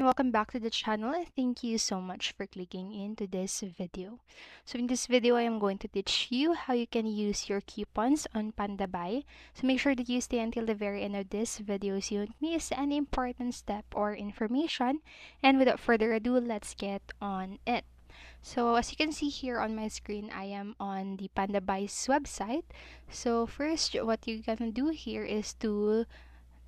welcome back to the channel, and thank you so much for clicking into this video. So in this video, I am going to teach you how you can use your coupons on Pandabuy. So make sure that you stay until the very end of this video so you don't miss any important step or information. And without further ado, let's get on it. So as you can see here on my screen, I am on the Pandabuy's website. So first, what you're gonna do here is to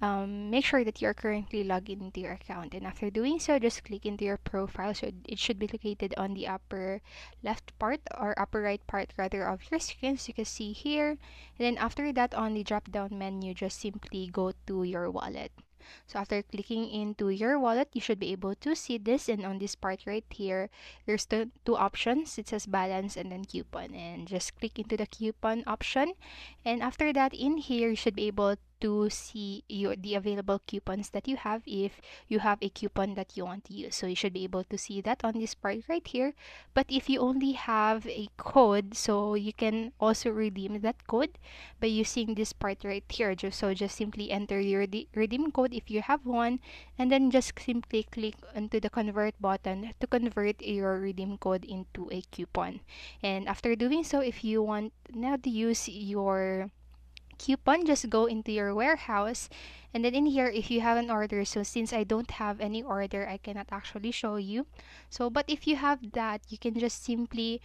make sure that you're currently logged into your account, and after doing so, just click into your profile. So it should be located on the upper left part, or upper right part rather, of your screen, so you can see here. And then after that, on the drop down menu, just simply go to your wallet. So after clicking into your wallet, you should be able to see this, and on this part right here, there's the two options. It says balance and then coupon, and just click into the coupon option. And after that, in here, you should be able to see the available coupons that you have, if you have a coupon that you want to use. So you should be able to see that on this part right here. But if you only have a code, so you can also redeem that code by using this part right here. Just simply enter your redeem code if you have one, and then just simply click onto the convert button to convert your redeem code into a coupon. And after doing so, if you want now to use your coupon, just go into your warehouse, and then in here, if you have an order, so since I don't have any order, I cannot actually show you. So but if you have that, you can just simply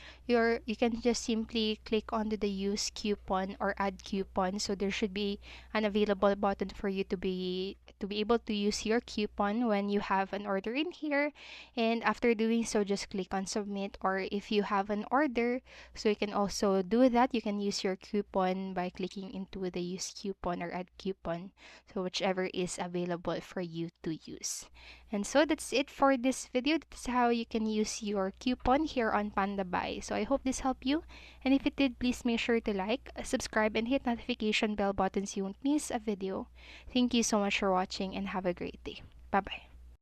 click onto the use coupon or add coupon. So there should be an available button for you to be able to use your coupon when you have an order in here. And after doing so, just click on submit. Or if you have an order, so you can also do that, you can use your coupon by clicking into the use coupon or add coupon, so whichever is available for you to use. And so that's it for this video. That's how you can use your coupon here on Pandabuy. So I hope this helped you, and if it did, please make sure to like, subscribe, and hit notification bell button so you won't miss a video. Thank you so much for watching, and have a great day. Bye bye.